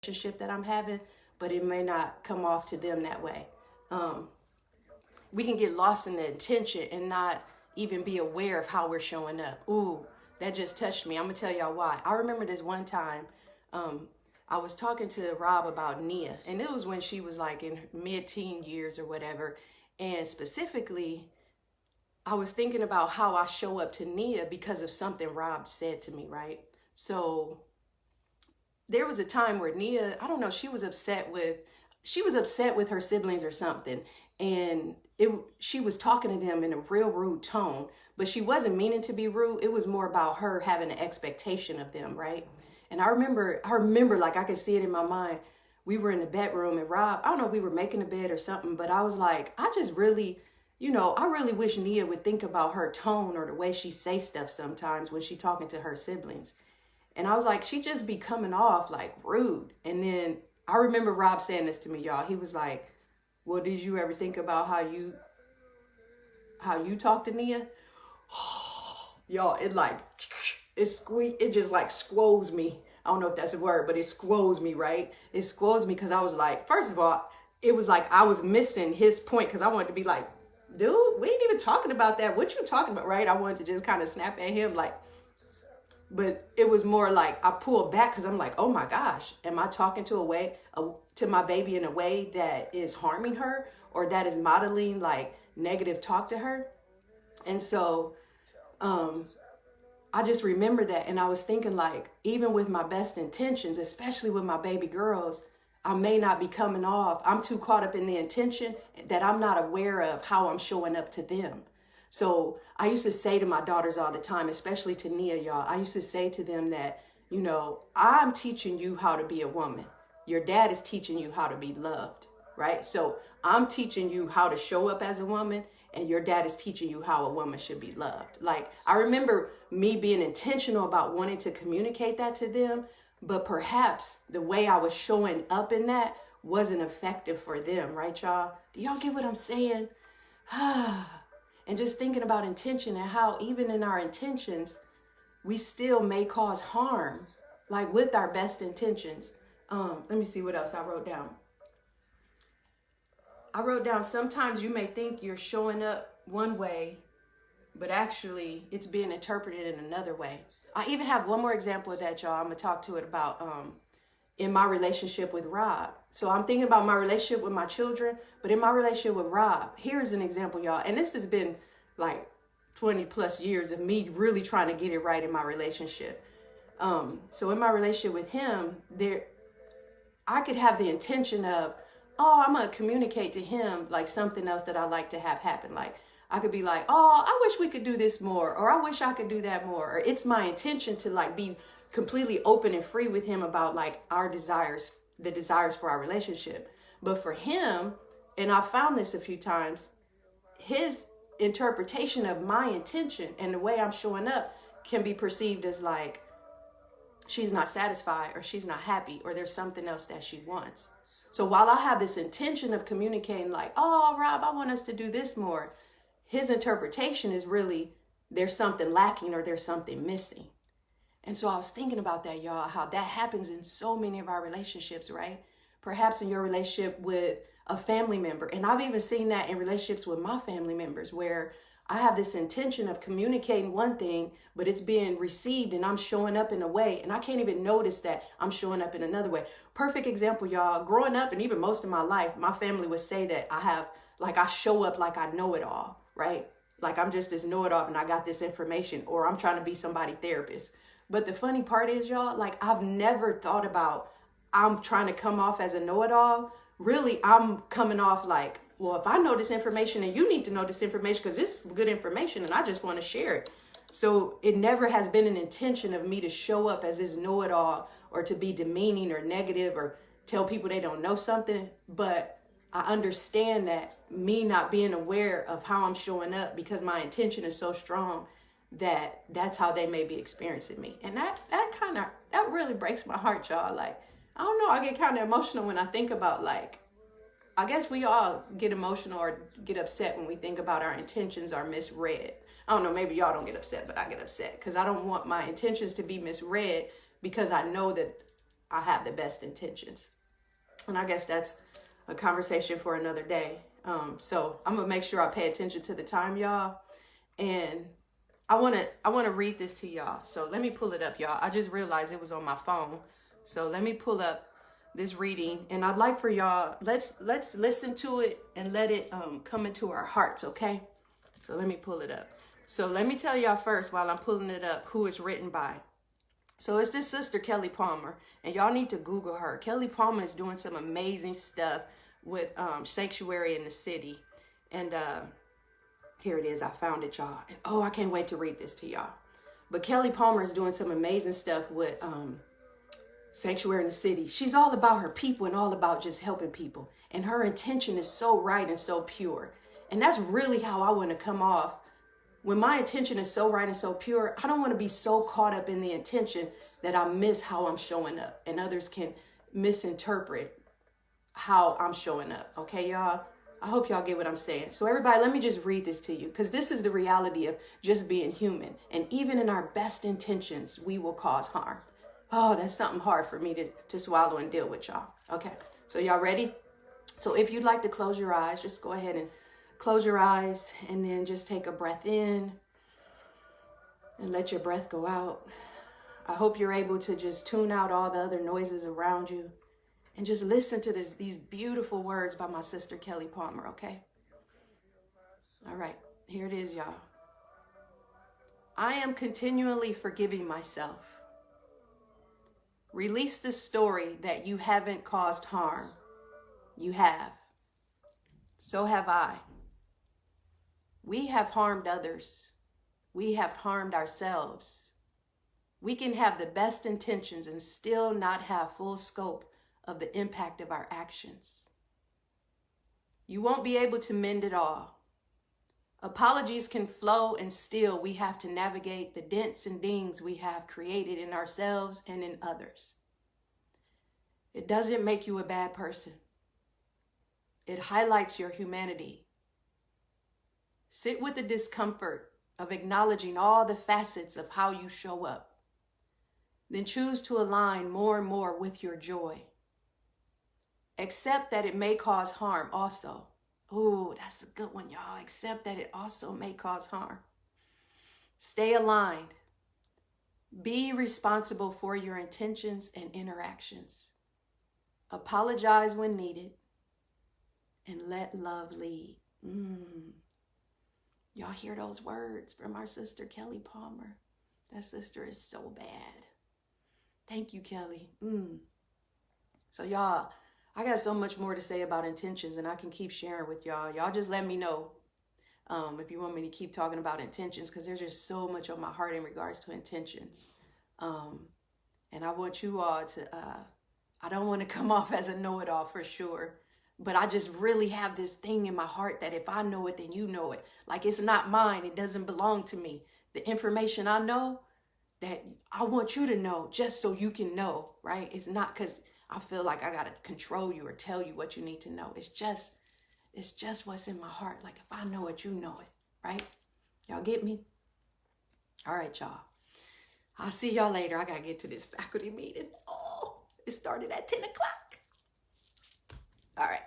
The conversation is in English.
relationship that I'm having, but it may not come off to them that way. We can get lost in the intention and not even be aware of how we're showing up. Ooh, that just touched me. I'm gonna tell y'all why. I remember this one time, I was talking to Rob about Nia, and it was when she was like in mid-teen years or whatever. And specifically, I was thinking about how I show up to Nia because of something Rob said to me, right? So there was a time where Nia, I don't know, she was upset with her siblings or something. And she was talking to them in a real rude tone, but she wasn't meaning to be rude. It was more about her having an expectation of them, right? And I remember like I could see it in my mind. We were in the bedroom and Rob, I don't know if we were making a bed or something, but I was like, I just really, I really wish Nia would think about her tone or the way she say stuff sometimes when she talking to her siblings. And I was like, she just be coming off like rude. And then I remember Rob saying this to me, y'all. He was like, well, did you ever think about how you talk to Nia? Y'all, it just like squoze me. I don't know if that's a word, but it squoze me, right? It squoze me because I was like, first of all, it was like I was missing his point because I wanted to be like, dude, we ain't even talking about that. What you talking about, right? I wanted to just kind of snap at him like, but it was more like I pulled back because I'm like, oh my gosh, am I talking to my baby in a way that is harming her or that is modeling like negative talk to her? And so I just remember that. And I was thinking like, even with my best intentions, especially with my baby girls, I may not be coming off. I'm too caught up in the intention that I'm not aware of how I'm showing up to them. So I used to say to my daughters all the time, especially to Nia, y'all, I used to say to them that, I'm teaching you how to be a woman. Your dad is teaching you how to be loved, right? So I'm teaching you how to show up as a woman, and your dad is teaching you how a woman should be loved. Like, I remember me being intentional about wanting to communicate that to them, but perhaps the way I was showing up in that wasn't effective for them, right, y'all? Do y'all get what I'm saying? And just thinking about intention and how even in our intentions, we still may cause harm, like with our best intentions. Let me see what else I wrote down. I wrote down, sometimes you may think you're showing up one way, but actually it's being interpreted in another way. I even have one more example of that, y'all. I'm gonna talk to it about in my relationship with Rob. So I'm thinking about my relationship with my children, but in my relationship with Rob, here's an example, y'all. And this has been like 20 plus years of me really trying to get it right in my relationship. So in my relationship with him, I could have the intention of, oh, I'm gonna communicate to him like something else that I like to have happen. Like I could be like, oh, I wish we could do this more, or I wish I could do that more. Or it's my intention to like be completely open and free with him about like our desires, the desires for our relationship. But for him, and I found this a few times, his interpretation of my intention and the way I'm showing up can be perceived as like she's not satisfied or she's not happy or there's something else that she wants. So while I have this intention of communicating like, oh, Rob, I want us to do this more, his interpretation is really there's something lacking or there's something missing. And so I was thinking about that, y'all, how that happens in so many of our relationships, right? Perhaps in your relationship with a family member. And I've even seen that in relationships with my family members where I have this intention of communicating one thing, but it's being received and I'm showing up in a way and I can't even notice that I'm showing up in another way. Perfect example, y'all. Growing up and even most of my life, my family would say that I show up like I know it all, right? Like I'm just this know-it-all and I got this information, or I'm trying to be somebody's therapist. But the funny part is, y'all, like I've never thought about I'm trying to come off as a know-it-all. Really, I'm coming off like, well, if I know this information and you need to know this information because this is good information and I just want to share it. So it never has been an intention of me to show up as this know-it-all or to be demeaning or negative or tell people they don't know something. But I understand that me not being aware of how I'm showing up because my intention is so strong that's how they may be experiencing me. And that really breaks my heart, y'all. Like, I don't know, I get kind of emotional when I think about like, I guess we all get emotional or get upset when we think about our intentions are misread. I don't know, maybe y'all don't get upset, but I get upset because I don't want my intentions to be misread because I know that I have the best intentions. And I guess that's a conversation for another day. So I'm gonna make sure I pay attention to the time, y'all. And I wanna read this to y'all. So let me pull it up, y'all. I just realized it was on my phone. So let me pull up this reading, and I'd like for y'all, let's listen to it and let it come into our hearts, okay? So let me pull it up. So let me tell y'all first, while I'm pulling it up, who it's written by. So it's this sister, Kelly Palmer, and y'all need to Google her. Kelly Palmer is doing some amazing stuff with Sanctuary in the City. And here it is. I found it, y'all. And oh, I can't wait to read this to y'all. But Kelly Palmer is doing some amazing stuff with Sanctuary in the City. She's all about her people and all about just helping people. And her intention is so right and so pure. And that's really how I want to come off. When my intention is so right and so pure, I don't want to be so caught up in the intention that I miss how I'm showing up and others can misinterpret how I'm showing up. Okay, y'all? I hope y'all get what I'm saying. So everybody, let me just read this to you, because this is the reality of just being human. And even in our best intentions, we will cause harm. Oh, that's something hard for me to swallow and deal with, y'all. Okay, so y'all ready? So if you'd like to close your eyes, just go ahead and close your eyes and then just take a breath in and let your breath go out. I hope you're able to just tune out all the other noises around you and just listen to these beautiful words by my sister, Kelly Palmer, okay? All right, here it is, y'all. I am continually forgiving myself. Release the story that you haven't caused harm. You have. So have I. We have harmed others. We have harmed ourselves. We can have the best intentions and still not have full scope of the impact of our actions. You won't be able to mend it all. Apologies can flow, and still we have to navigate the dents and dings we have created in ourselves and in others. It doesn't make you a bad person. It highlights your humanity. Sit with the discomfort of acknowledging all the facets of how you show up. Then choose to align more and more with your joy. Accept that it may cause harm also. Ooh, that's a good one, y'all. Accept that it also may cause harm. Stay aligned. Be responsible for your intentions and interactions. Apologize when needed. And let love lead. Y'all hear those words from our sister, Kelly Palmer? That sister is so bad. Thank you, Kelly. So y'all, I got so much more to say about intentions, and I can keep sharing with y'all. Y'all just let me know if you want me to keep talking about intentions, because there's just so much on my heart in regards to intentions. And I want you all to, I don't want to come off as a know-it-all for sure. But I just really have this thing in my heart that if I know it, then you know it. Like, it's not mine. It doesn't belong to me. The information I know, that I want you to know just so you can know, right? It's not because I feel like I got to control you or tell you what you need to know. It's just what's in my heart. Like, if I know it, you know it, right? Y'all get me? All right, y'all. I'll see y'all later. I got to get to this faculty meeting. Oh, it started at 10 o'clock. All right.